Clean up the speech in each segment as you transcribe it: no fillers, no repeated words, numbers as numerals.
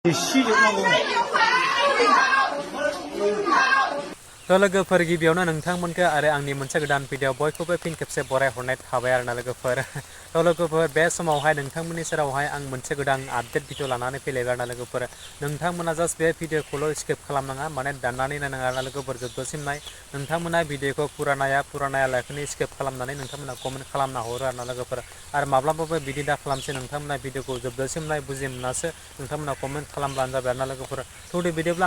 तो लोगोफोर गिबियावनो नोंथांमोनखौ आरो आंनि मोनसे गोदान भिडिअ बयखौबो फिन खेबसे बराय हरनाय थाबाय आरोना लोगोफोर। तो लोगोफोर बे समावहाय नोंथांमोननि सेरावहाय आं मोनसे गोदान आपडेट भिडिअ लानानै फैलायबाय आरोना लोगोफोर। नोंथांमोना जास्ट बे भिडिअखौल' स्किप खालामनाङा, माने दाननानै नायनाङा आरोना लोगोफोर जोबजासिम नाय। नोंथांमोना भिडिअखौ फुरानाया लाखिनो स्किप खालामनानै नोंथांमोना कमेन्ट खालामना हरो आरोना लोगोफोर। आरो माब्लाबाबो बिदि दा खालामसै, नोंथांमोना भिडिअखौ जोबजासिम नाय, बुजि मोनासो नोंथांमोना कमेन्ट खालामब्लानो जाबाय आरोना लोगोफोर। थौदो बिदिब्ला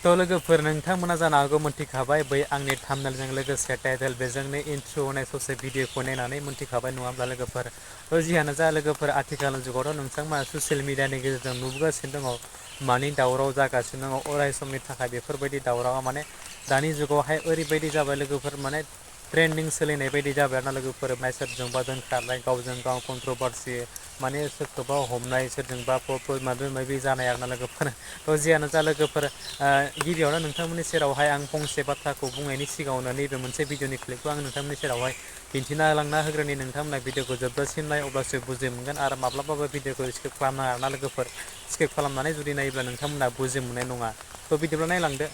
तो लोगोफोर नोंथांमोना जानो हागौ मोनथिखाबाय बै आंनि थाम्बनेलजों लोगोसे टाइटेल बेजोंनो इन्ट्र होनाय ससे भिडिअखौ नायनानै मोनथिखाबाय नङा होमब्ला लोगोफोर। तो जियानो जा लोगोफोर, आथिखालनि जुगावथ' नोंथांमोना ससियेल मिडियानि गेजेरजों नुबोगासिनो दङ मानि दावराव जागासिनो दङ अराय समनि थाखाय। बेफोरबायदि दावरावा माने दानि जुगावहाय ओरैबायदि जाबाय लोगोफोर, माने ट्रेन्डिं सोलिनाय बायदि जाबाय आरोना लोगोफोर। सोरजोंबा दोनखारनाय, गावजों गाव कन्ट्रभारसि, माने सोरखौबा हमनाय, सोरजोंबा माबा माबि जानाय आरोना लोगोफोर। तो जियानो जा लोगोफोर, गिबियावनो नोंथांमोननि सेरावहाय आं फंसे बाथ्राखौ बुंनायनि सिगाङावनो नैबे मोनसे भिडिअनि क्लिपखौ आं नोंथांमोननि सेरावहाय दिन्थिना लांना होग्रोनि। नोंथांमोना भिडिअखौ जोबजासिम नाय, अब्लासो बुजि मोनगोन। आरो माब्लाबाबो भिडिअखौ स्किप खालामनाङा आरोना लोगोफोर। स्किप खालामनानै जुदि नायोब्ला नोंथांमोना बुजि मोननाय नङा। तो बिदिब्ला नायलांदो।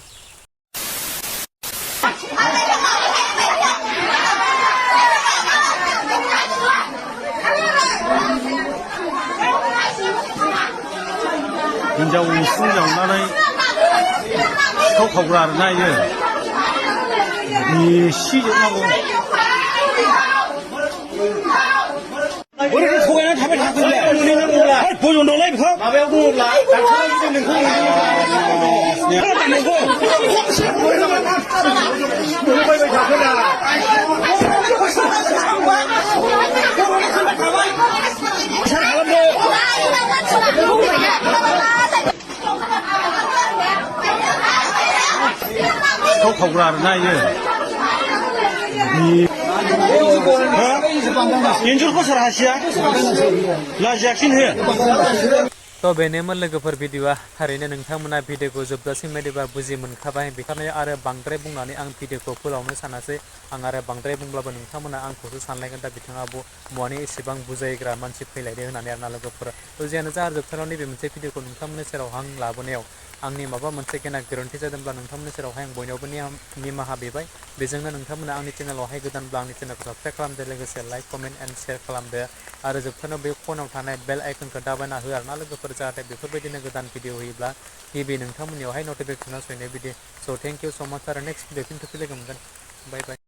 हिन्जाव उसुं जावनानै सिखाव खावग्रा आरोना इयो। देसिजोबनांगौ। बोरै थगायनानै थाबाय थाखोलै? बजनदोंलै बेखौ। माबायाव दङब्ला डाक्टारा जुदि नोंखौ बायबाय थाखोना। सिखाव खावग्रा आरोना इयो। एन्जरखौ सोर हासिया? लाजियाखिन हो। तो बेनोमोन लोगोफोर भिडिअआ। थारैनो नोंथांमोना भिडिअखौ जोबजासिम नायदोंबा बुजि मोनखाबाय। बेखायनो आरो बांद्राय बुंनानै आं भिडिअखौ फोलावनो सानासै। आं आरो बांद्राय बुंब्लाबो नोंथांमोना आंखौसो सानलायगोन, दा बिथाङा बहानि एसेबां बुजायग्रा मानसि फैलायदो होननानै आरोना लोगोफोर। तो जियानो जा जोबथारनायाव नैबे मोनसे भिडिअखौ नोंथांमोननि सेराव आं लाबोनायाव आंनि माबा मोनसे गेना गोरोन्थि जादोंब्ला नोंथांमोननि सेरावहाय आं बयनावबो निमाहा बिबाय। बेजोंनो नोंथांमोना आंनि चेनेलावहाय गोदानब्ला आंनि चेनेलखौ साबस्क्राइब खालामदो, लोगोसे लाइक, कमेन्ट एन्ड शेयार खालामदो। आरो जोबथारनायाव बे फनाव थानाय बेल आइकनखौ दाबायना हो आरोना लोगोफोर, जाहाथे बेफोरबायदिनो गोदान भिडिअ होयोब्ला गिबि नोंथांमोननियावहाय नटिफिकेसना सहैनाय बिदि। स' थेंक इउ स' माच। आरो नेक्स्ट भिडिअ फिन खेबसे लोगो मोनगोन। बाय बाय।